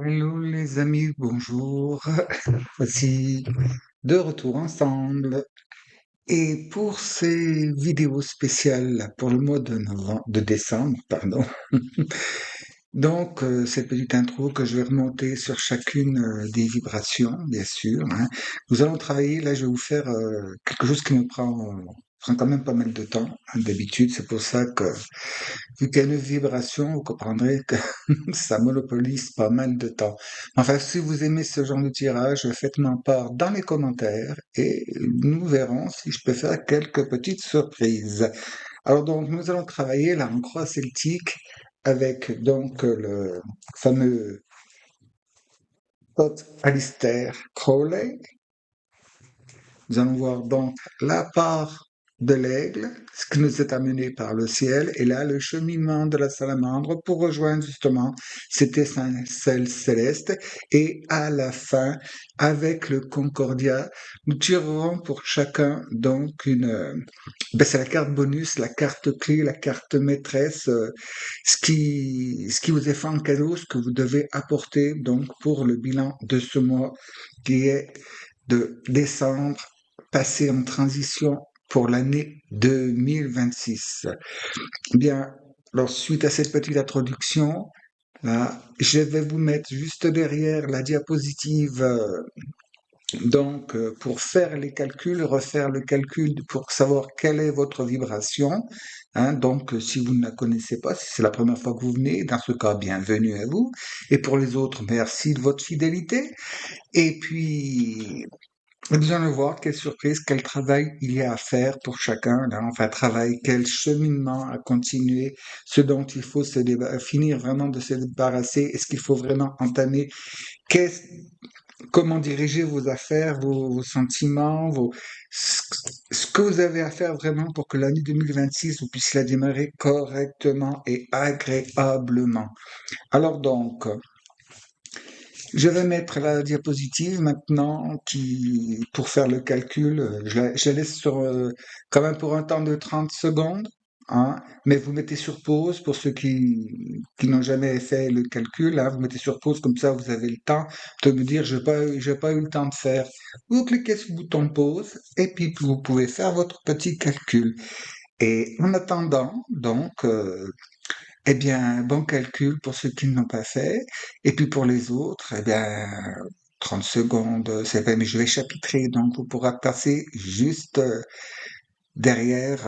Hello les amis, bonjour. Voici de retour ensemble. Et pour ces vidéos spéciales là, pour le mois de décembre, pardon. Donc, cette petite intro que je vais remonter sur chacune des vibrations, bien sûr, hein. Nous allons travailler, là je vais vous faire quelque chose qui me prend quand même pas mal de temps, hein, d'habitude. C'est pour ça que, vu qu'il y a une vibration, vous comprendrez que ça monopolise pas mal de temps. Enfin, si vous aimez ce genre de tirage, faites-moi part dans les commentaires et nous verrons si je peux faire quelques petites surprises. Alors donc, nous allons travailler là en croix celtique avec donc le fameux pote Alistair Crowley. Nous allons voir donc la part de l'aigle, ce qui nous est amené par le ciel, et là le cheminement de la salamandre pour rejoindre justement cet étincelle céleste. Et à la fin, avec le Concordia, nous tirerons pour chacun donc c'est la carte bonus, la carte clé, la carte maîtresse, ce qui vous est fait en cadeau, ce que vous devez apporter donc pour le bilan de ce mois qui est de décembre, passé en transition pour l'année 2026. Bien, alors suite à cette petite introduction, là, je vais vous mettre juste derrière la diapositive pour faire les calculs, refaire le calcul pour savoir quelle est votre vibration. Hein, donc, si vous ne la connaissez pas, si c'est la première fois que vous venez, dans ce cas, bienvenue à vous. Et pour les autres, merci de votre fidélité. Et puis, nous allons voir quelle surprise, quel travail il y a à faire pour chacun. Là, enfin, travail, quel cheminement à continuer, ce dont il faut finir vraiment de se débarrasser. Est-ce qu'il faut vraiment entamer? Qu'est-ce Comment diriger vos affaires, vos sentiments, ce que vous avez à faire vraiment pour que l'année 2026, vous puissiez la démarrer correctement et agréablement. Alors donc, je vais mettre la diapositive maintenant pour faire le calcul. Je la laisse quand même pour un temps de 30 secondes, hein, mais vous mettez sur pause pour ceux qui n'ont jamais fait le calcul, hein, vous mettez sur pause comme ça vous avez le temps de me dire j'ai pas eu le temps de faire. Vous cliquez sur le bouton pause et puis vous pouvez faire votre petit calcul. Et en attendant, donc, eh bien, bon calcul pour ceux qui ne l'ont pas fait. Et puis pour les autres, eh bien, 30 secondes, c'est vrai, mais je vais chapitrer, donc vous pourrez passer juste derrière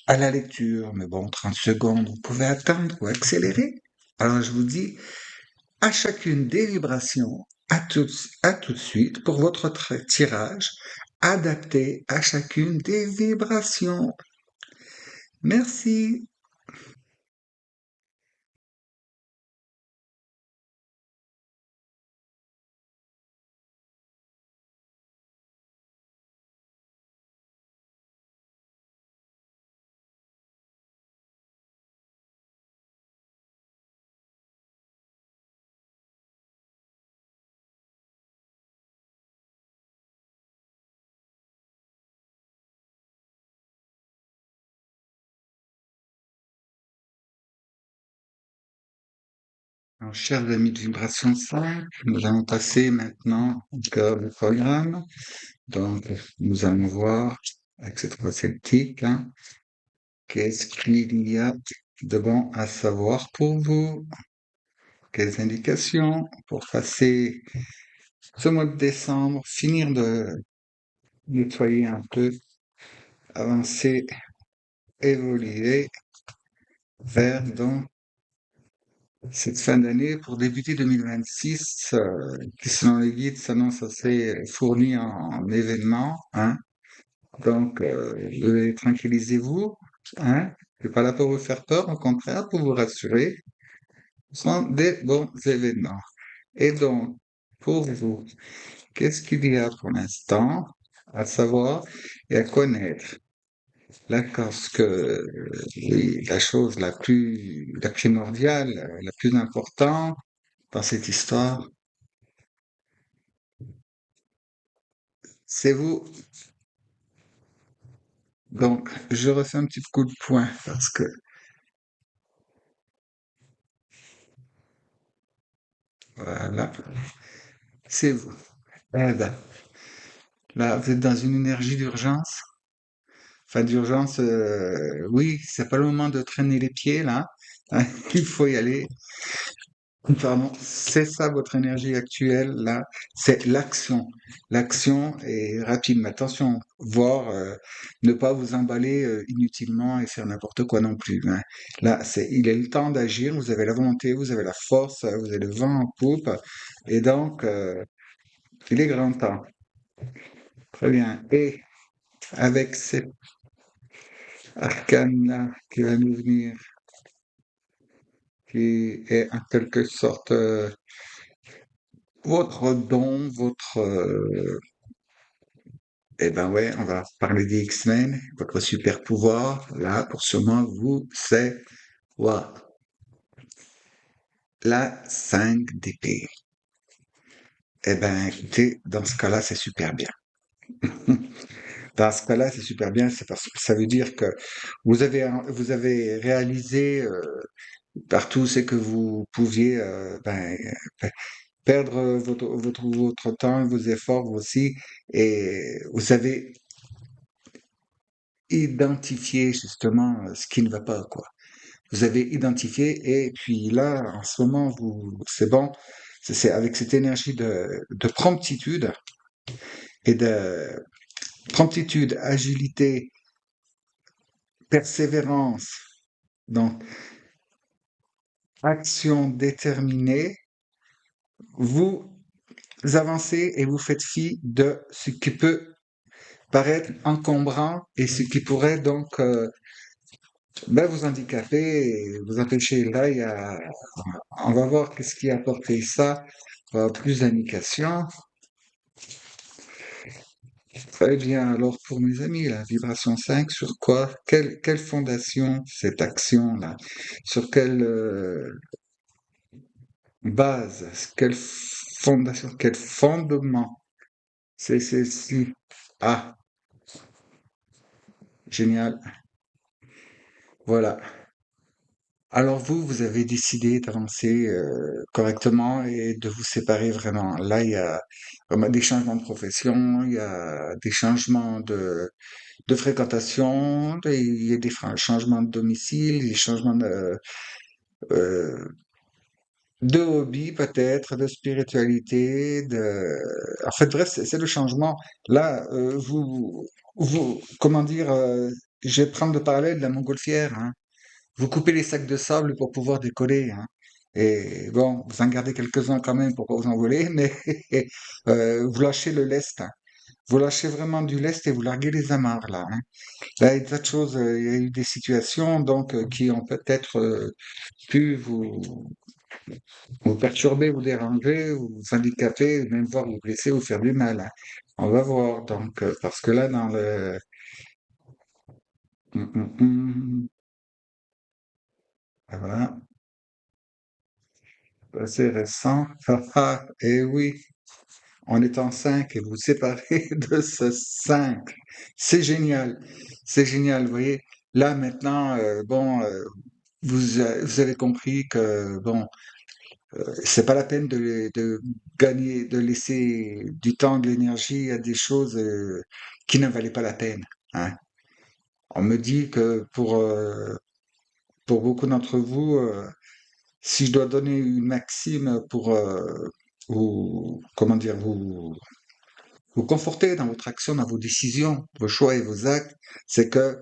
à la lecture. Mais bon, 30 secondes, vous pouvez attendre ou accélérer. Alors je vous dis, à chacune des vibrations, à tout de suite pour votre tirage adapté à chacune des vibrations. Merci. Alors, chers amis de Vibration 5, nous allons passer maintenant au cœur du programme. Donc, nous allons voir avec cette voix celtique, hein, qu'est-ce qu'il y a de bon à savoir pour vous, quelles indications pour passer ce mois de décembre, finir de nettoyer un peu, avancer, évoluer vers donc cette fin d'année pour débuter 2026, qui selon les guides s'annonce assez fourni en événements, hein. Donc, tranquillisez-vous, hein. Je suis pas là pour vous faire peur, au contraire, pour vous rassurer. Ce sont des bons événements. Et donc, pour vous, qu'est-ce qu'il y a pour l'instant à savoir et à connaître? Là, parce que oui, la chose la primordiale, la plus importante dans cette histoire, c'est vous. Donc, je refais un petit coup de poing parce que Voilà, c'est vous. Eh ben, là, vous êtes dans une énergie d'urgence. Enfin, d'urgence, oui, c'est pas le moment de traîner les pieds, là. Il faut y aller. Pardon, c'est ça votre énergie actuelle, là. C'est l'action. L'action est rapide. Mais attention, voir, ne pas vous emballer inutilement et faire n'importe quoi non plus, hein. Là, il est le temps d'agir. Vous avez la volonté, vous avez la force, vous avez le vent en poupe. Et donc, il est grand temps. Très bien. Et avec cet arcane-là qui va nous venir, qui est en quelque sorte votre don, eh ben ouais, on va parler des X-Men. Votre super pouvoir, là, pour ce moment, vous, c'est quoi? La 5 d'épée. Eh ben, écoutez, dans ce cas-là, c'est super bien. Dans ce cas-là, c'est super bien, c'est parce que ça veut dire que vous avez réalisé par tout ce que vous pouviez perdre votre temps, vos efforts aussi, et vous avez identifié justement ce qui ne va pas, quoi. Vous avez identifié et puis là, en ce moment, c'est bon, c'est avec cette énergie de promptitude et de promptitude, agilité, persévérance, donc action déterminée, vous avancez et vous faites fi de ce qui peut paraître encombrant et ce qui pourrait donc vous handicaper et vous empêcher. Là, on va voir qu'est-ce qui a apporté ça, plus d'indications. Très bien. Alors, pour mes amis, la vibration 5 sur quoi? Quelle fondation cette action-là? Sur quelle base? Quelle fondation? Quel fondement? C'est ceci. Ah, génial. Voilà. Alors vous avez décidé d'avancer correctement et de vous séparer vraiment. Là, il y a vraiment des changements de profession, il y a des changements de fréquentation, il y a des changements de domicile, des changements euh, de hobby peut-être, de spiritualité, En fait, bref, c'est le changement. Là, comment dire, je vais prendre le parallèle de la montgolfière, hein. Vous coupez les sacs de sable pour pouvoir décoller, hein. Et bon, vous en gardez quelques-uns quand même pour pas vous envoler, mais vous lâchez le lest, hein. Vous lâchez vraiment du lest et vous larguez les amarres là, hein. Là, il y a des tas de choses, il y a eu des situations donc qui ont peut-être pu vous perturber, vous déranger, vous handicaper, même voir vous blesser, vous faire du mal, hein. On va voir donc parce que là dans le Hum, hum, hum. Voilà, assez récent. Et oui. On est en 5 et vous vous séparez de ce 5. C'est génial. C'est génial. Vous voyez, là maintenant, bon, vous avez compris que bon, c'est pas la peine de gagner, de laisser du temps, de l'énergie à des choses qui ne valaient pas la peine, hein. On me dit que pour beaucoup d'entre vous, si je dois donner une maxime pour vous, comment dire, vous conforter dans votre action, dans vos décisions, vos choix et vos actes, c'est que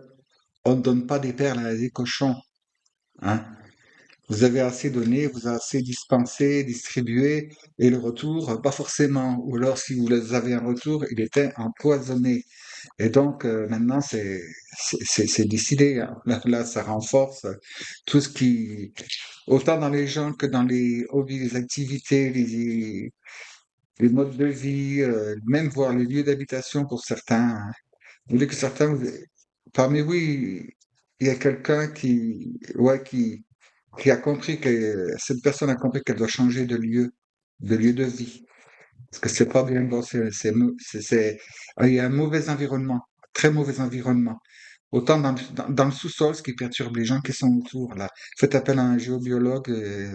on ne donne pas des perles à des cochons, hein. Vous avez assez donné, vous avez assez dispensé, distribué, et le retour, pas forcément. Ou alors, si vous avez un retour, il était empoisonné. Et donc, maintenant, c'est décidé, hein. Là, ça renforce tout ce qui, autant dans les gens que dans les hobbies, les activités, les modes de vie, même voir les lieux d'habitation pour certains, hein. Vous voulez que certains, parmi vous, il y a quelqu'un ouais, qui a compris que cette personne a compris qu'elle doit changer de lieu de vie. Parce que c'est pas bien, bon, il y a un mauvais environnement, très mauvais environnement. Autant dans le sous-sol, ce qui perturbe les gens qui sont autour, là. Faites appel à un géobiologue,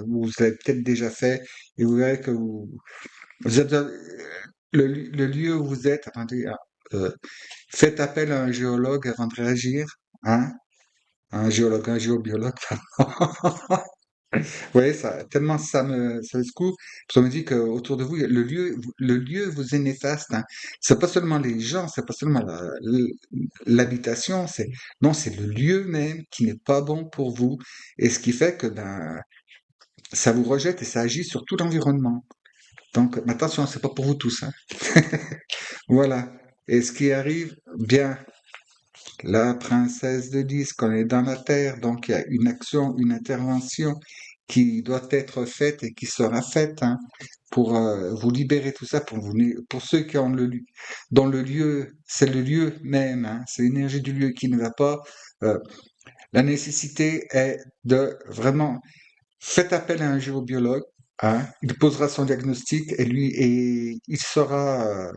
vous l'avez peut-être déjà fait, et vous verrez que vous êtes, le lieu où vous êtes, attendez, euh, faites appel à un géologue avant de réagir, hein? Un géologue, un géobiologue, oui, ça, tellement ça me secoue. Parce qu'on me dit qu'autour de vous, le lieu vous est néfaste, hein. C'est pas seulement les gens, c'est pas seulement l'habitation, non, c'est le lieu même qui n'est pas bon pour vous. Et ce qui fait que, ben, ça vous rejette et ça agit sur tout l'environnement. Donc, mais attention, c'est pas pour vous tous, hein. Voilà. Et ce qui arrive, bien, la princesse de 10, quand elle est dans la terre, donc il y a une action, une intervention qui doit être faite et qui sera faite, hein, pour vous libérer tout ça, pour ceux qui ont dans le lieu, c'est le lieu même, hein, c'est l'énergie du lieu qui ne va pas. euh, la nécessité est de vraiment, faites appel à un géobiologue, hein, il posera son diagnostic et il sera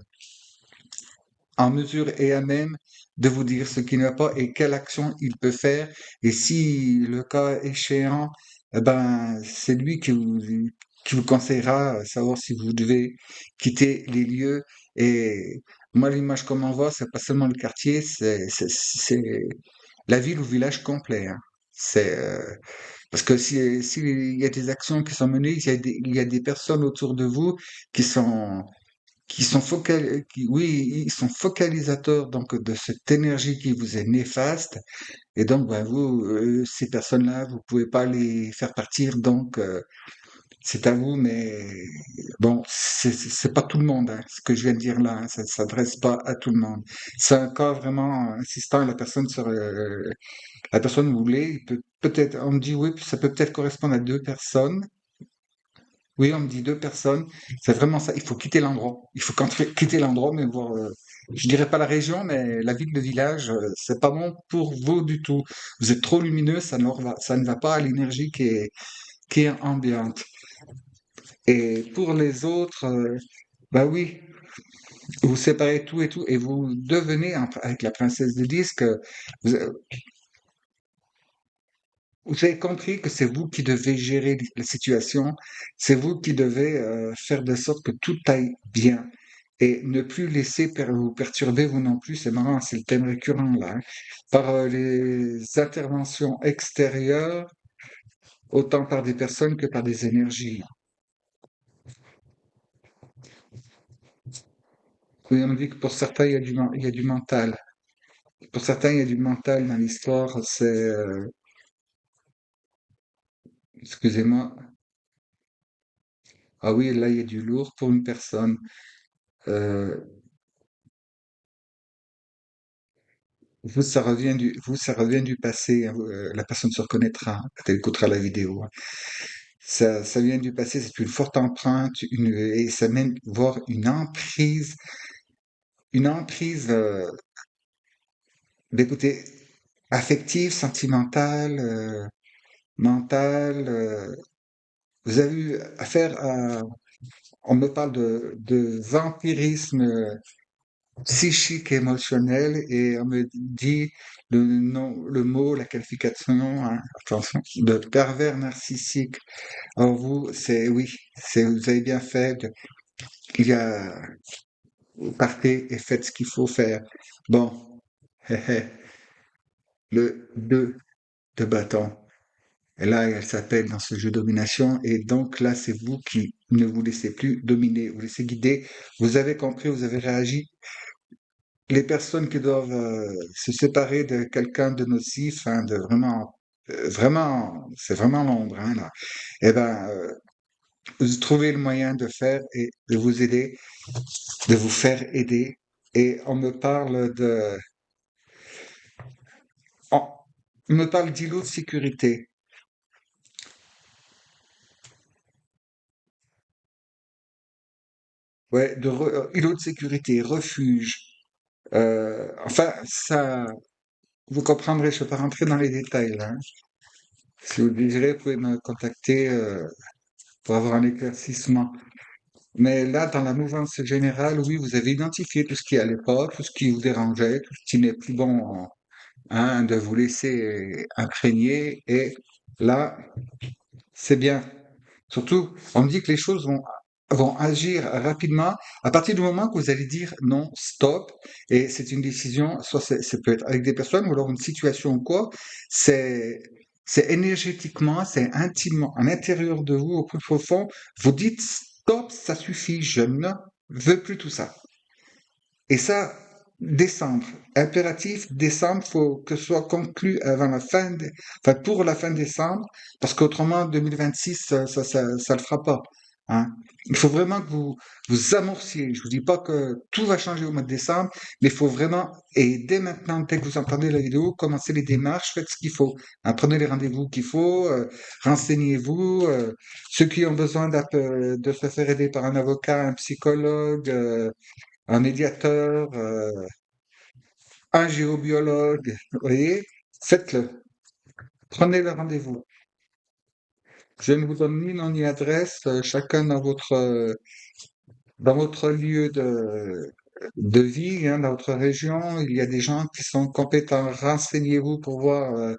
en mesure et à même de vous dire ce qui ne va pas et quelle action il peut faire. Et si le cas échéant, eh ben, c'est lui qui vous conseillera à savoir si vous devez quitter les lieux. Et moi, l'image qu'on m'envoie, c'est pas seulement le quartier, c'est la ville ou village complet, hein. C'est parce que s'il y a des actions qui sont menées, il y a des personnes autour de vous qui sont oui, ils sont focalisateurs donc de cette énergie qui vous est néfaste et donc ben, vous ces personnes-là vous pouvez pas les faire partir donc c'est à vous mais bon c'est pas tout le monde, hein, ce que je viens de dire là, hein, ça ne s'adresse pas à tout le monde. C'est un cas vraiment insistant, la personne voulait peut-être on me dit oui ça peut peut-être correspondre à deux personnes. Oui, on me dit deux personnes. C'est vraiment ça. Il faut quitter l'endroit. Il faut quitter l'endroit, mais voir, je dirais pas la région, mais la ville, le village, c'est pas bon pour vous du tout. Vous êtes trop lumineux, ça ne va pas à l'énergie qui est ambiante. Et pour les autres, bah oui, vous séparez tout et tout, et vous devenez, avec la princesse de disque, vous, vous avez compris que c'est vous qui devez gérer la situation, c'est vous qui devez faire de sorte que tout aille bien et ne plus laisser vous perturber vous non plus. C'est marrant, c'est le thème récurrent là, hein, par les interventions extérieures, autant par des personnes que par des énergies. Oui, on dit que pour certains, il y a du mental. Pour certains, il y a du mental dans l'histoire. Excusez-moi. Ah oui, là, il y a du lourd pour une personne. Euh, ça revient du passé, hein, la personne se reconnaîtra quand elle écoutera la vidéo, hein. Ça vient du passé, c'est une forte empreinte, et ça mène voir une emprise, écoutez, affective, sentimentale, mentale. Vous avez eu affaire on me parle de vampirisme psychique et émotionnel et on me dit le nom, le mot, la qualification, hein, attention, de pervers narcissique. Alors vous, oui, vous avez bien fait. Il y a, partez et faites ce qu'il faut faire. Bon, hé, hé, le 2 de bâton. Et là, elle s'appelle dans ce jeu domination. Et donc là, c'est vous qui ne vous laissez plus dominer, vous laissez guider. Vous avez compris, vous avez réagi. Les personnes qui doivent se séparer de quelqu'un de nocif, hein, de vraiment, vraiment, c'est vraiment l'ombre, hein, là. Eh ben, vous trouvez le moyen de faire et de vous aider, de vous faire aider. Et on, on me parle d'îlot de sécurité, ouais, îlot de sécurité, refuge. Enfin, ça, vous comprendrez, je ne vais pas rentrer dans les détails, là, hein. Si vous le désirez, vous pouvez me contacter pour avoir un éclaircissement. Mais là, dans la mouvance générale, oui, vous avez identifié tout ce qui allait pas, tout ce qui vous dérangeait, tout ce qui n'est plus bon hein, de vous laisser imprégner et là, c'est bien. Surtout, on me dit que les choses vont agir rapidement à partir du moment que vous allez dire non, stop, et c'est une décision, soit ça peut être avec des personnes ou alors une situation ou quoi, c'est, c'est énergétiquement, c'est intimement, à l'intérieur de vous, au plus profond, vous dites stop, ça suffit, je ne veux plus tout ça. Et ça, décembre, impératif, décembre, faut que ce soit conclu avant la fin, enfin pour la fin décembre, parce qu'autrement, 2026, ça le fera pas. Hein. Il faut vraiment que vous amorciez. Je vous dis pas que tout va changer au mois de décembre, mais il faut vraiment, et dès maintenant, dès que vous entendez la vidéo, commencez les démarches, faites ce qu'il faut. Hein, prenez les rendez-vous qu'il faut, renseignez-vous. Ceux qui ont besoin de se faire aider par un avocat, un psychologue, un médiateur, un géobiologue, vous voyez, faites-le. Prenez le rendez-vous. Je ne vous donne ni nom ni adresse, chacun dans votre lieu de vie, hein, dans votre région, il y a des gens qui sont compétents. Renseignez-vous pour voir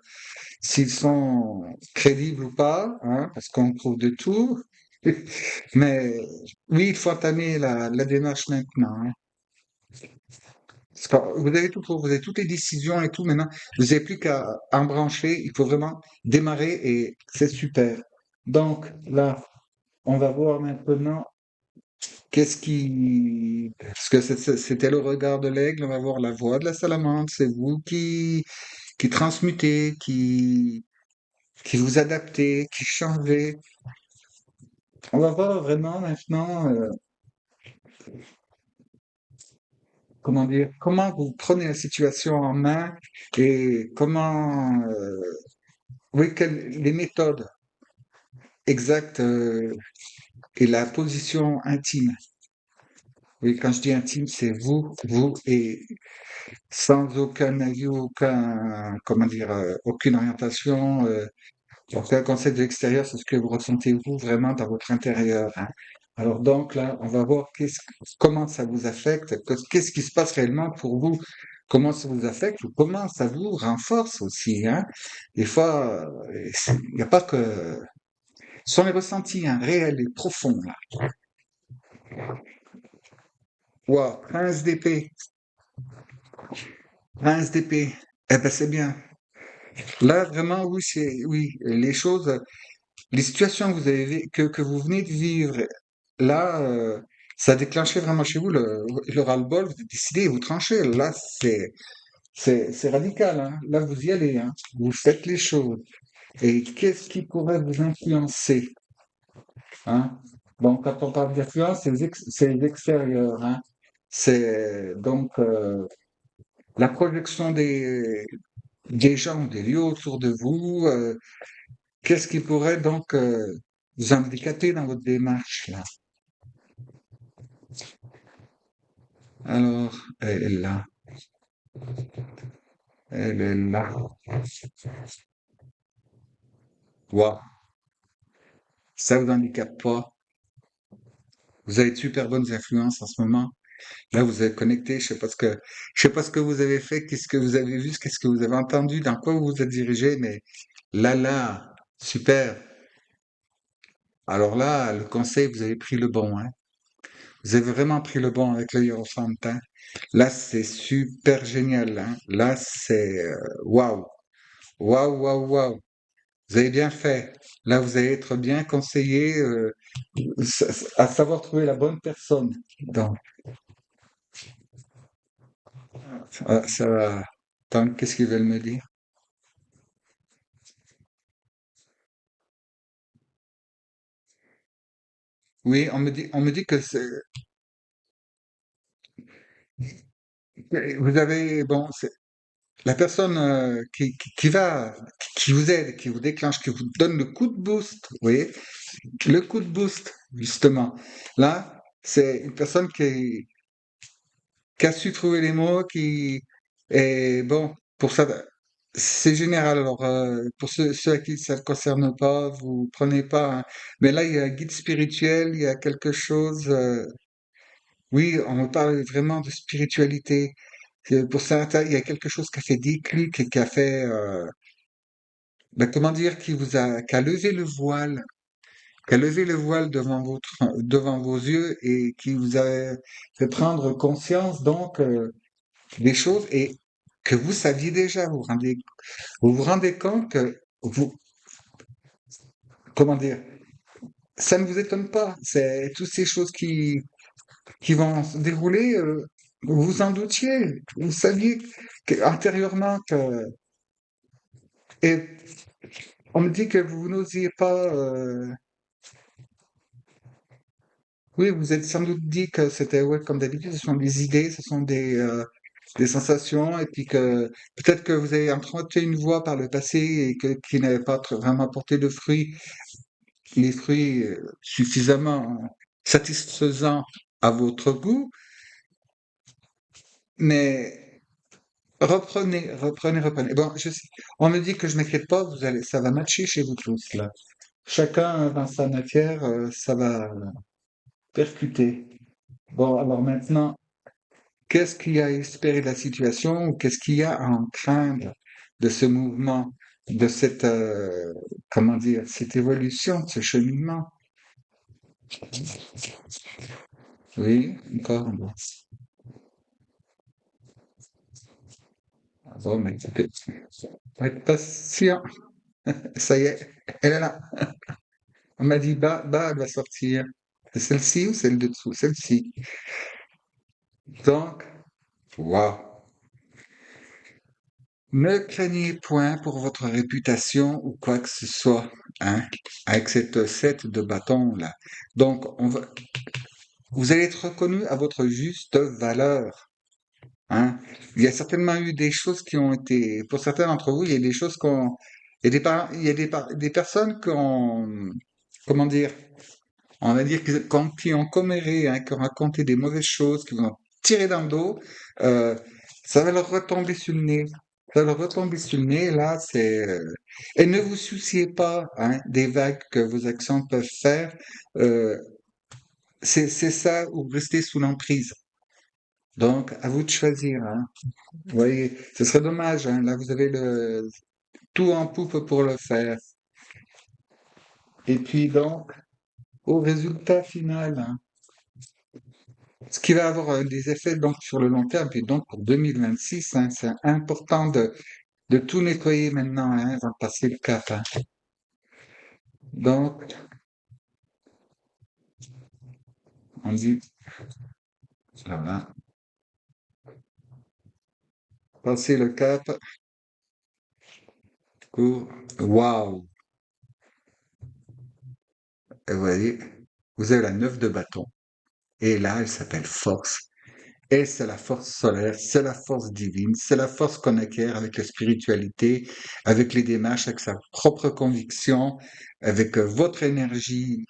s'ils sont crédibles ou pas, hein, parce qu'on trouve de tout. Mais oui, il faut entamer la démarche maintenant. Hein. Parce que vous avez tout vous avez toutes les décisions et tout maintenant. Vous n'avez plus qu'à embrancher. Il faut vraiment démarrer et c'est super. Donc là, on va voir maintenant qu'est-ce qui... Parce que c'était le regard de l'aigle, on va voir la voix de la salamandre. C'est vous qui transmutez, qui vous adaptez, qui changez. On va voir vraiment maintenant, comment dire, comment vous prenez la situation en main et comment, oui, les méthodes exactes et la position intime. Oui, quand je dis intime, c'est vous et sans aucun avis, aucun, comment dire, aucune orientation, aucun conseil de l'extérieur, c'est ce que vous ressentez vous vraiment dans votre intérieur. Hein. Alors donc là, on va voir comment ça vous affecte, qu'est-ce qui se passe réellement pour vous, comment ça vous affecte ou comment ça vous renforce aussi. Hein. Des fois, il n'y a pas que... Ce sont les ressentis hein, réels et profonds. Là. Wow, prince d'épée, prince d'épée. Eh ben c'est bien. Là, vraiment, oui, oui, les choses, les situations que que vous venez de vivre, là, ça a déclenché vraiment chez vous le ras-le-bol, vous êtes décidé, vous tranchez. Là, c'est radical, hein. Là, vous y allez, hein. Vous faites les choses. Et qu'est-ce qui pourrait vous influencer, hein? Bon, quand on parle d'influence, c'est les extérieurs, hein. C'est donc la projection des gens, des lieux autour de vous. Qu'est-ce qui pourrait donc vous handicaper dans votre démarche, là? Alors, elle est là, elle est là. Waouh, ça vous handicape pas. Vous avez de super bonnes influences en ce moment. Là, vous êtes connecté. Je sais pas ce que vous avez fait, qu'est-ce que vous avez vu, qu'est-ce que vous avez entendu, dans quoi vous vous êtes dirigé, mais là, super. Alors là, le conseil, vous avez pris le bon, hein. Vous avez vraiment pris le bon avec le Hiérophante, hein. Là, c'est super génial, hein. Là, c'est waouh, waouh, waouh, waouh. Vous avez bien fait. Là, vous allez être bien conseillé à savoir trouver la bonne personne. Donc, ça va. Attends, qu'est-ce qu'ils veulent me dire? Oui, on me dit que vous avez, bon, la personne qui va, qui vous aide, qui vous déclenche, qui vous donne le coup de boost, vous voyez, le coup de boost, justement. Là, c'est une personne qui a su trouver les mots, qui est bon pour ça. C'est général. Alors pour ceux à qui ça ne concerne pas, vous prenez pas. Hein. Mais là, il y a un guide spirituel, il y a quelque chose. Oui, on me parle vraiment de spiritualité. Pour certains, il y a quelque chose qui a fait déclic et qui a fait, ben, comment dire, qui a levé le voile, qui a levé le voile devant vos yeux et qui vous a fait prendre conscience donc des choses et que vous saviez déjà. Vous vous rendez compte que vous, comment dire, ça ne vous étonne pas. C'est toutes ces choses qui vont se dérouler. Vous vous en doutiez. Vous saviez antérieurement que. Et on me dit que vous n'osiez pas. Oui, vous êtes sans doute dit que c'était, ouais, comme d'habitude, ce sont des idées, ce sont des sensations, et puis que peut-être que vous avez emprunté une voie par le passé et qui n'avait pas vraiment porté de fruits, les fruits suffisamment satisfaisants à votre goût, mais reprenez, reprenez, reprenez. Bon, on me dit que je m'inquiète pas, ça va matcher chez vous tous, là. Chacun dans sa matière, ça va percuter. Bon, alors maintenant, qu'est-ce qu'il y a à espérer de la situation ou qu'est-ce qu'il y a à en craindre de ce mouvement, de cette, comment dire, cette évolution, de ce cheminement? Oui, encore. Bon, ah bon, mais écoutez, faut être patient. Ça y est, elle est là. On m'a dit, bah, elle va sortir. C'est celle-ci ou celle de dessous? Celle-ci. Donc, waouh. Ne craignez point pour votre réputation ou quoi que ce soit, hein, avec cette set de bâtons là. Donc, vous allez être reconnu à votre juste valeur, hein. Il y a certainement eu des choses qui ont été, pour certains d'entre vous, il y a des choses qu'on, il y a des personnes qui ont, comment dire, on va dire qui ont comméré, hein, qui ont raconté des mauvaises choses, qui vous ont tiré dans le dos, euh, ça va leur retomber sur le nez. Ça va leur retomber sur le nez, là, et ne vous souciez pas, hein, des vagues que vos actions peuvent faire. euh, c'est ça, ou rester sous l'emprise. Donc, à vous de choisir, hein. Vous voyez, ce serait dommage, hein. Là, vous avez tout en poupe pour le faire. Et puis donc, au résultat final, hein, ce qui va avoir des effets donc sur le long terme, puis donc pour 2026, hein, c'est important de tout nettoyer maintenant, hein, avant de passer le cap, hein. Donc, on dit, voilà, passer le cap, pour, waouh, et vous voyez, vous avez la 9 de bâton, et là, elle s'appelle force. Et c'est la force solaire, c'est la force divine, c'est la force qu'on acquiert avec la spiritualité, avec les démarches, avec sa propre conviction, avec votre énergie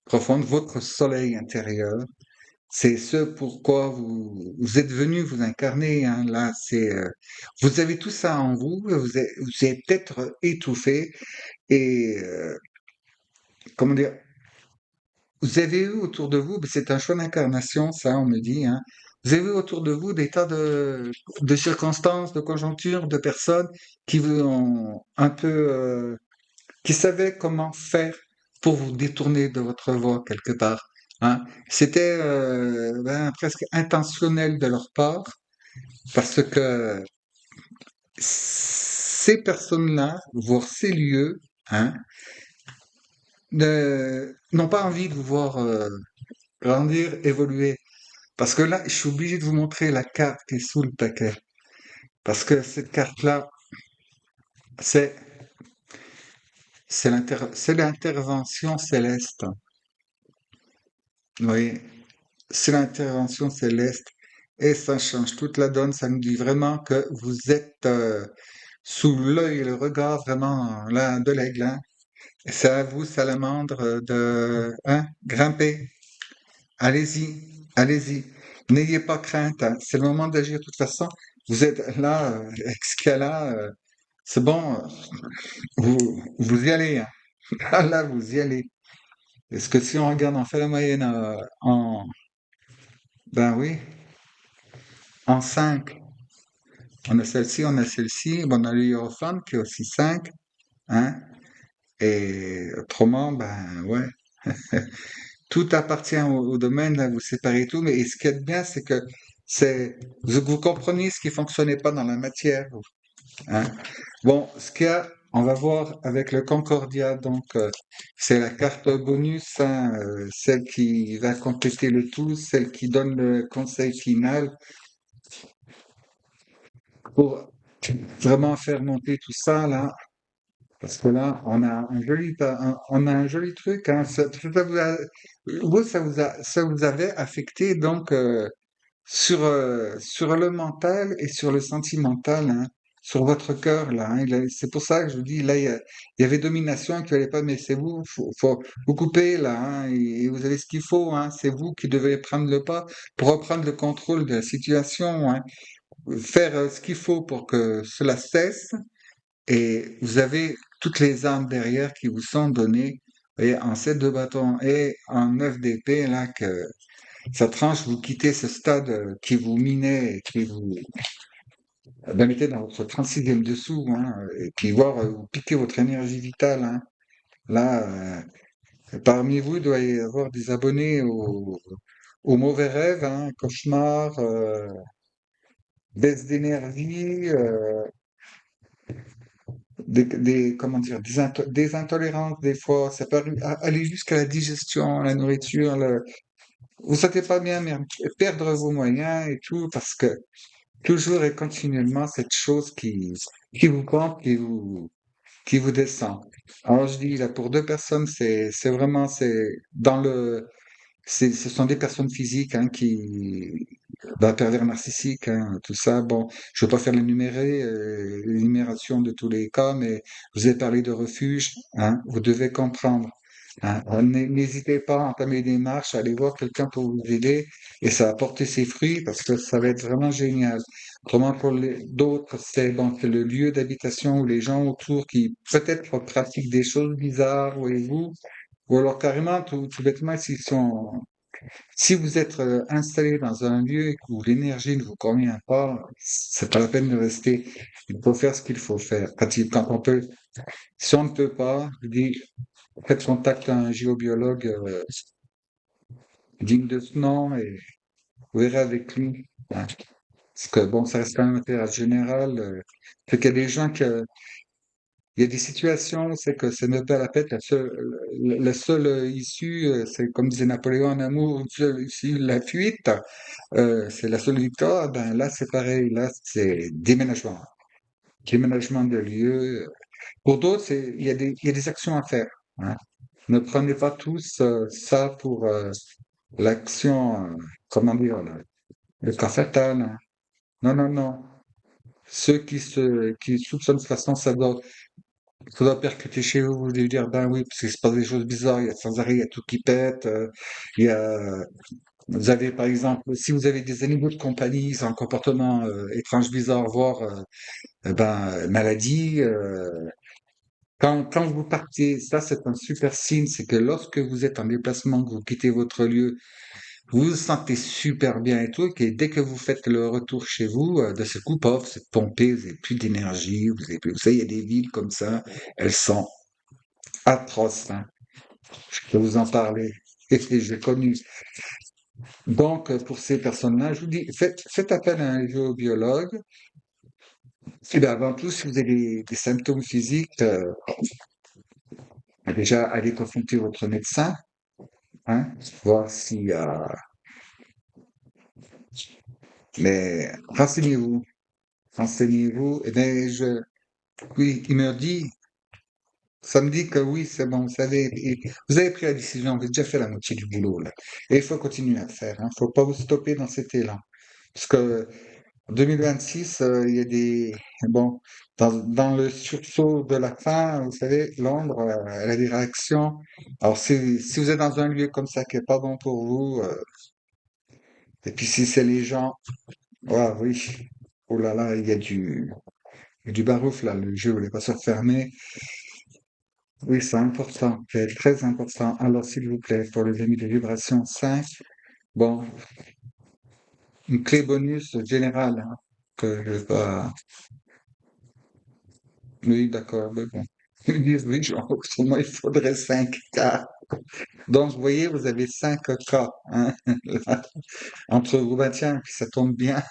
profonde, votre soleil intérieur. C'est ce pourquoi vous êtes venu vous incarner, hein. Là, vous avez tout ça en vous, vous êtes peut-être étouffé et comment dire, vous avez eu autour de vous, c'est un choix d'incarnation, ça, on me dit, hein. Vous avez eu autour de vous des tas de circonstances, de conjonctures, de personnes qui vous ont un peu, qui savaient comment faire pour vous détourner de votre voie quelque part, hein. C'était ben, presque intentionnel de leur part parce que ces personnes-là, voire ces lieux, hein, n'ont pas envie de vous voir grandir, évoluer. Parce que là, je suis obligé de vous montrer la carte qui est sous le paquet. Parce que cette carte-là, c'est c'est l'intervention céleste. Vous voyez, c'est l'intervention céleste. Et ça change toute la donne. Ça nous dit vraiment que vous êtes sous l'œil et le regard vraiment là, de l'aigle, hein. Et c'est à vous, salamandre, de hein, grimper. Allez-y, allez-y. N'ayez pas crainte, hein. C'est le moment d'agir de toute façon. Vous êtes là, avec ce qu'il y a là, c'est bon, vous y allez, hein. Ah là, vous y allez. Est-ce que si on regarde, on fait la moyenne ben oui, en 5. on a celle-ci, bon, on a le Hierophant qui est aussi 5, hein, et autrement, ben ouais, tout appartient au domaine, là, vous séparez tout, mais et ce qui est bien, c'est que vous comprenez ce qui fonctionnait pas dans la matière, hein. Bon, ce qu'il y a, on va voir avec le Concordia, donc c'est la carte bonus, hein, celle qui va compléter le tout, celle qui donne le conseil final pour vraiment faire monter tout ça là. Parce que là, on a un joli truc, hein. Ça vous avait affecté donc sur le mental et sur le sentimental, hein, sur votre cœur là, hein. C'est pour ça que je vous dis là, il y avait domination qui allait pas, mais c'est vous, vous couper là, hein, et vous avez ce qu'il faut, hein. C'est vous qui devez prendre le pas pour reprendre le contrôle de la situation, hein, faire ce qu'il faut pour que cela cesse et vous avez toutes les armes derrière qui vous sont données. Et en 7 de bâton et en 9 d'épée, là, que ça tranche, vous quittez ce stade qui vous minait, et qui vous mettez dans votre 36e dessous, hein, et puis voir vous piquer votre énergie vitale, hein. Là, parmi vous, il doit y avoir des abonnés au mauvais rêve, hein, cauchemar, baisse d'énergie, comment dire, des intolérances des fois, ça peut aller jusqu'à la digestion, la nourriture, vous sentez pas bien, mais perdre vos moyens et tout, parce que toujours et continuellement cette chose qui vous prend, qui vous descend. Alors je dis là pour deux personnes, c'est vraiment dans le ce sont des personnes physiques hein, pervers narcissiques, hein, tout ça. Bon, je ne veux pas faire l'énumération de tous les cas, mais vous avez parlé de refuge, hein, vous devez comprendre. Hein. N'hésitez pas à entamer des démarches, à aller voir quelqu'un pour vous aider, et ça va porter ses fruits parce que ça va être vraiment génial. Autrement, pour d'autres, c'est donc le lieu d'habitation où les gens autour qui peut-être pratiquent des choses bizarres, voyez-vous, ou alors carrément, tout bêtement, si vous êtes installé dans un lieu où l'énergie ne vous convient pas, c'est pas la peine de rester. Il faut faire ce qu'il faut faire. Quand on peut, si on ne peut pas, je dis, faites contact à un géobiologue digne de ce nom et vous verrez avec lui, hein. Parce que bon, ça reste quand même un intérêt général. Fait qu'il y a des gens il y a des situations, c'est que c'est ne pas la peine. La seule issue, c'est comme disait Napoléon en amour, une seule issue, la fuite. C'est la seule victoire. Ben là, c'est pareil. Là, c'est déménagement. Déménagement de lieu. Pour d'autres, il y a des actions à faire, hein. Ne prenez pas tous ça pour l'action, comment dire, le cas fatal, hein. Non, non, non. Ceux qui soupçonnent de toute façon, ça doit percuter chez vous, vous devez dire, ben oui, parce qu'il se passe des choses bizarres, il y a sans arrêt, il y a tout qui pète, il y a, vous avez par exemple, si vous avez des animaux de compagnie, ils ont un comportement étrange, bizarre, voire maladie. Quand vous partez, ça c'est un super signe, c'est que lorsque vous êtes en déplacement, que vous quittez votre lieu, vous vous sentez super bien et tout, et dès que vous faites le retour chez vous, de ce coup, paf, c'est pompé, vous n'avez plus d'énergie, vous savez, il y a des villes comme ça, elles sont atroces, hein. Je peux vous en parler. Et j'ai connu. Donc, pour ces personnes-là, je vous dis, faites appel à un géobiologue. Et bien, avant tout, si vous avez des symptômes physiques, déjà, allez consulter votre médecin, hein, voir s'il y a... Mais renseignez-vous, renseignez-vous. Et bien, oui, il me dit, ça me dit que oui, c'est bon, vous avez pris la décision, vous avez déjà fait la moitié du boulot, là. Et il faut continuer à le faire, hein. Faut pas vous stopper dans cet élan. Parce que en 2026, il y a bon, dans le sursaut de la fin, vous savez, Londres, elle a des réactions. Alors, si vous êtes dans un lieu comme ça qui est pas bon pour vous, et puis si c'est les gens, ouais, oui, oh là là, il y a du barouf là, le jeu, n'est pas se fermer. Oui, c'est important, c'est très important. Alors, s'il vous plaît, pour les amis de vibration 5, bon, une clé bonus générale, hein. que je vais pas... Oui, d'accord, mais bon. Ils disent, oui, genre, autrement, il faudrait 5K. Donc, vous voyez, vous avez 5K, hein, là, entre vous, bah, tiens, puis ça tombe bien.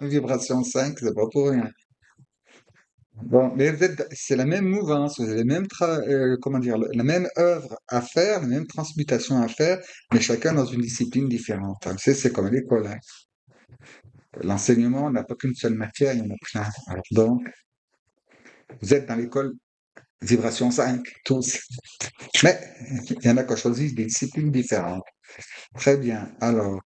Vibration 5, c'est pas pour rien. Bon, mais c'est la même mouvance, vous avez le même comment dire, la même œuvre à faire, la même transmutation à faire, mais chacun dans une discipline différente. Hein. C'est comme à l'école. Hein. L'enseignement n'a pas qu'une seule matière, il y en a plein. Alors donc, vous êtes dans l'école vibration 5, tous. Mais il y en a qui ont choisi des disciplines différentes. Très bien. Alors,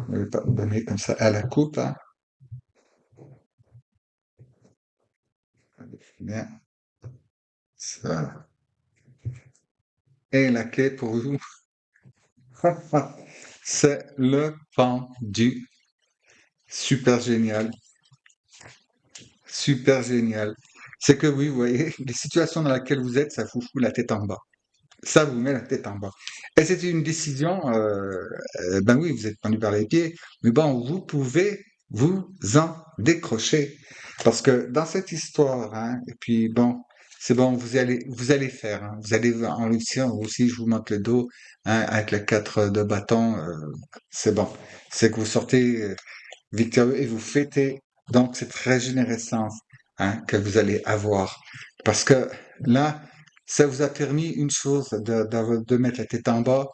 je vais pas vous donner comme ça à la coupe. Hein. Bien. Ça. Et la quai pour vous, c'est le pendu. Super génial. Super génial. C'est que oui, vous voyez, les situations dans lesquelles vous êtes, ça vous fout la tête en bas. Ça vous met la tête en bas. Et c'est une décision, ben oui, vous êtes pendu par les pieds, mais bon, vous pouvez vous en décrocher. Parce que dans cette histoire, hein, et puis bon, c'est bon, vous allez faire, hein, vous allez en réussir. Aussi, je vous montre le dos, hein, avec les 4 de bâton, c'est bon. C'est que vous sortez victorieux et vous fêtez donc cette régénérescence, hein, que vous allez avoir. Parce que là, ça vous a permis une chose de mettre la tête en bas,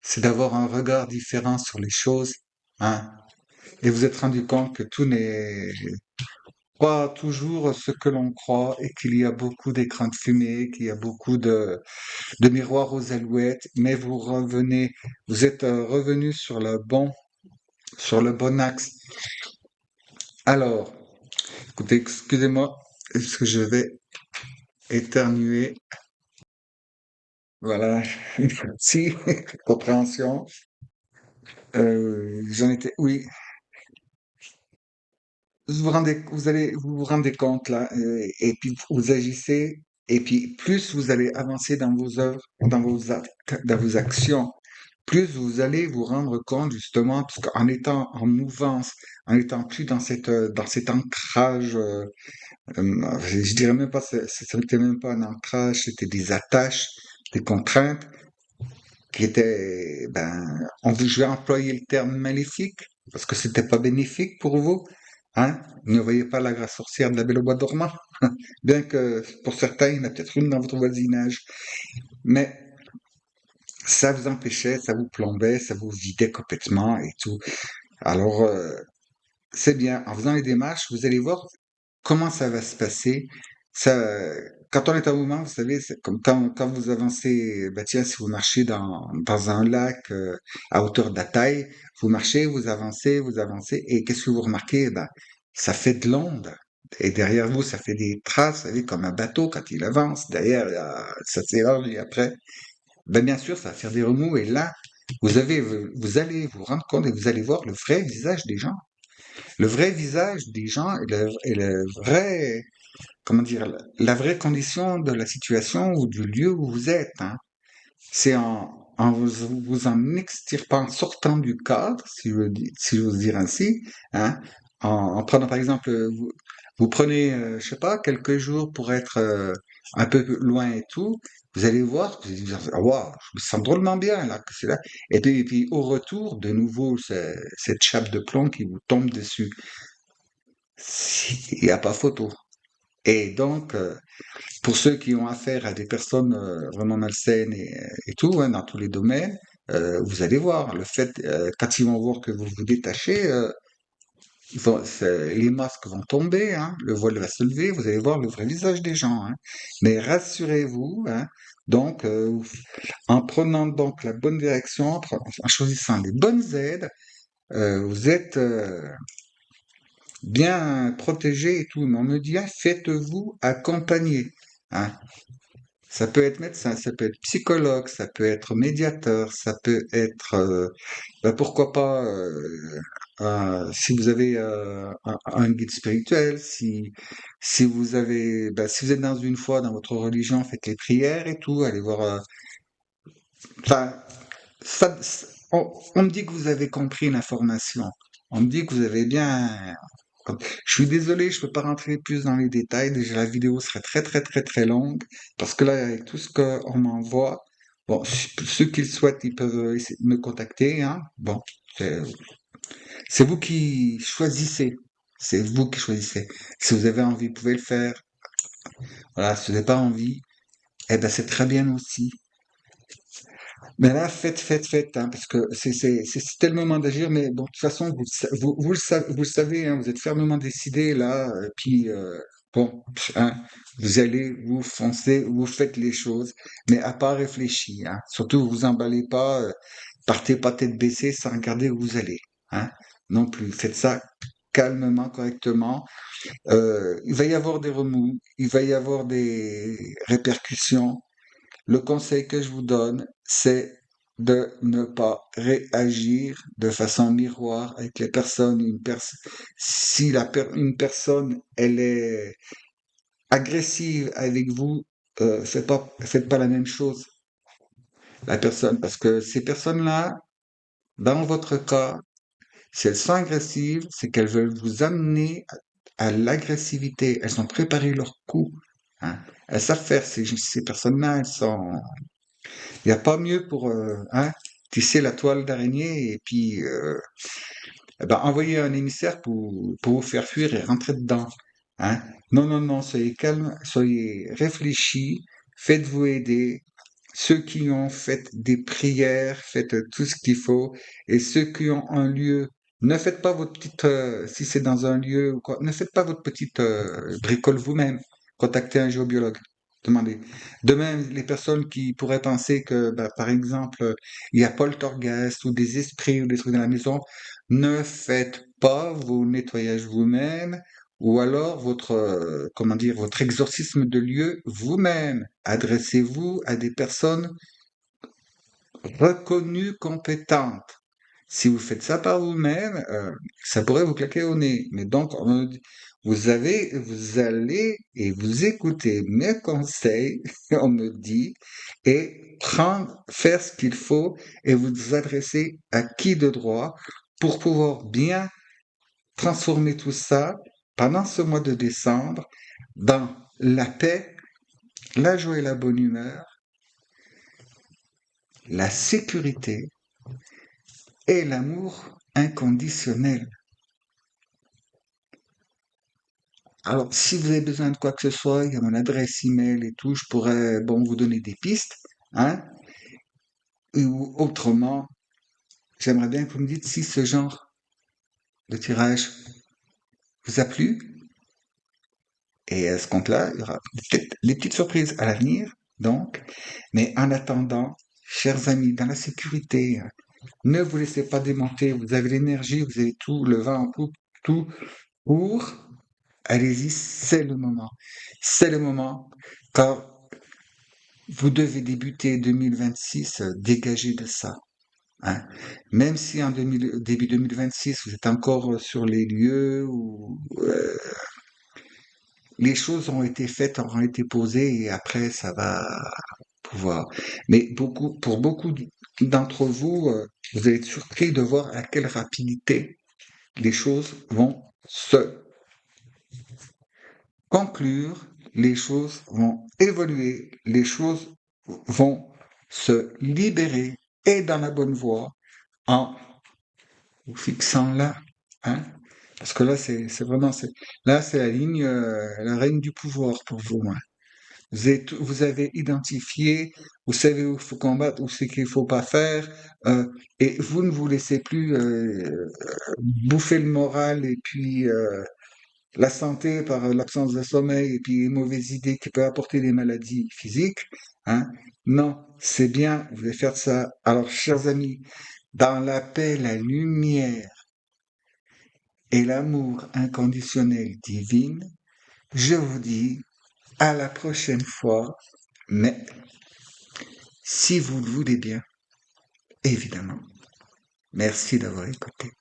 c'est d'avoir un regard différent sur les choses, hein, et vous êtes rendu compte que tout n'est pas toujours ce que l'on croit et qu'il y a beaucoup d'écrans de fumée, qu'il y a beaucoup de miroirs aux alouettes, mais vous êtes revenu sur le bon axe. Alors, écoutez, excusez-moi, est-ce que je vais éternuer? Voilà, si, compréhension. J'en étais, oui, vous vous rendez compte là, et puis vous agissez, et puis plus vous allez avancer dans vos œuvres, dans vos actions, plus vous allez vous rendre compte justement, parce qu'en étant en mouvance, en étant plus dans cet ancrage, je dirais même pas, c'était même pas un ancrage, c'était des attaches, des contraintes qui étaient, ben, je vais employer le terme maléfique, parce que c'était pas bénéfique pour vous, hein. Ne voyez pas la grasse sorcière de la Belle au bois dormant, bien que pour certains, il y en a peut-être une dans votre voisinage, mais ça vous empêchait, ça vous plombait, ça vous vidait complètement et tout. Alors, c'est bien. En faisant les démarches, vous allez voir comment ça va se passer. Ça, quand on est en mouvement, vous savez, c'est comme quand vous avancez, bah tiens, si vous marchez dans un lac à hauteur de la taille, vous avancez, et qu'est-ce que vous remarquez? Ben, ça fait de l'onde. Et derrière vous, ça fait des traces, vous savez, comme un bateau quand il avance. Derrière, ça s'élargit après. Ben, bien sûr, ça va faire des remous. Et là, vous allez vous rendre compte et vous allez voir le vrai visage des gens. Le vrai visage des gens et le vrai, comment dire, la vraie condition de la situation ou du lieu où vous êtes. Hein. C'est en vous en extirpant, en sortant du cadre, si j'ose dire ainsi, hein, en prenant par exemple, vous prenez, je sais pas, quelques jours pour être un peu loin et tout, vous allez voir, vous allez dire, ah, waouh, je me sens drôlement bien là, que c'est là. Et puis au retour, de nouveau, cette chape de plomb qui vous tombe dessus. Il n'y a pas photo. Et donc, pour ceux qui ont affaire à des personnes vraiment malsaines et tout, hein, dans tous les domaines, vous allez voir, le fait, quand ils vont voir que vous vous détachez, les masques vont tomber, hein, le voile va se lever, vous allez voir le vrai visage des gens. Hein. Mais rassurez-vous, hein, donc, en prenant donc la bonne direction, en choisissant les bonnes aides, vous êtes bien protégé et tout. Mais on me dit, ah, faites-vous accompagner. Hein. Ça peut être médecin, ça peut être psychologue, ça peut être médiateur, ça peut être, bah, pourquoi pas, si vous avez un guide spirituel, si vous avez, bah, si vous êtes dans une foi, dans votre religion, faites les prières et tout, allez voir. Enfin, ça, on me dit que vous avez compris l'information. On me dit que vous avez bien. Je suis désolé, je peux pas rentrer plus dans les détails. Déjà, la vidéo serait très très très très longue parce que là, avec tout ce qu'on m'envoie, bon, ceux qui le souhaitent, ils peuvent essayer de me contacter, hein. Bon, c'est c'est vous qui choisissez. C'est vous qui choisissez. Si vous avez envie, vous pouvez le faire. Voilà, si vous n'avez pas envie, eh ben c'est très bien aussi. Mais là, faites, hein, parce que c'était le moment d'agir, mais bon, de toute façon, vous le savez, hein, vous êtes fermement décidé là, puis bon, hein, vous allez, vous foncez, vous faites les choses, mais à pas réfléchir, hein. Surtout, vous emballez pas, partez pas tête baissée sans regarder où vous allez, hein, non plus. Faites ça calmement, correctement. Il va y avoir des remous, il va y avoir des répercussions. Le conseil que je vous donne, c'est de ne pas réagir de façon miroir avec les personnes. Si une personne, elle est agressive avec vous, faites pas la même chose. La personne, parce que ces personnes-là, dans votre cas, si elles sont agressives, c'est qu'elles veulent vous amener à l'agressivité. Elles ont préparé leur coup, hein. Elles savent faire. Ces personnes-là, elles sont. Il n'y a pas mieux pour hein, tisser la toile d'araignée et puis eh ben, envoyer un émissaire pour vous faire fuir et rentrer dedans. Hein. Non, non, non, soyez calme, soyez réfléchis, faites-vous aider. Ceux qui ont fait des prières, faites tout ce qu'il faut. Et ceux qui ont un lieu, ne faites pas votre petite, si c'est dans un lieu ou quoi, ne faites pas votre petite bricole vous-même. Contactez un géobiologue. Demandez. De même, les personnes qui pourraient penser que, bah, par exemple, il y a poltergeist ou des esprits ou des trucs dans la maison, ne faites pas vos nettoyages vous-même ou alors votre, comment dire, votre exorcisme de lieu vous-même. Adressez-vous à des personnes reconnues compétentes. Si vous faites ça par vous-même, ça pourrait vous claquer au nez. Mais donc, vous allez et vous écoutez mes conseils, on me dit, et faire ce qu'il faut et vous adresser à qui de droit pour pouvoir bien transformer tout ça pendant ce mois de décembre dans la paix, la joie et la bonne humeur, la sécurité et l'amour inconditionnel. Alors, si vous avez besoin de quoi que ce soit, il y a mon adresse email et tout, je pourrais, bon, vous donner des pistes, hein, ou autrement, j'aimerais bien que vous me dites si ce genre de tirage vous a plu, et à ce compte-là, il y aura peut-être des petites surprises à l'avenir, donc, mais en attendant, chers amis, dans la sécurité, hein, ne vous laissez pas démonter, vous avez l'énergie, vous avez tout, le vent en poupe, tout pour, allez-y, c'est le moment. C'est le moment, car vous devez débuter 2026 dégagé de ça, hein. Même si en début 2026, vous êtes encore sur les lieux où les choses ont été faites, auront été posées et après ça va pouvoir. Mais pour beaucoup d'entre vous, vous allez être surpris de voir à quelle rapidité les choses vont se conclure, les choses vont évoluer, les choses vont se libérer et dans la bonne voie en vous fixant là, hein. Parce que là, c'est vraiment, là, c'est la ligne, la reine du pouvoir pour vous, hein. Vous avez identifié, vous savez où il faut combattre, où c'est qu'il faut pas faire, et vous ne vous laissez plus bouffer le moral et puis la santé par l'absence de sommeil et puis les mauvaises idées qui peuvent apporter des maladies physiques, hein. Non, c'est bien, vous allez faire ça. Alors, chers amis, dans la paix, la lumière et l'amour inconditionnel divine, je vous dis à la prochaine fois, mais si vous le voulez bien, évidemment. Merci d'avoir écouté.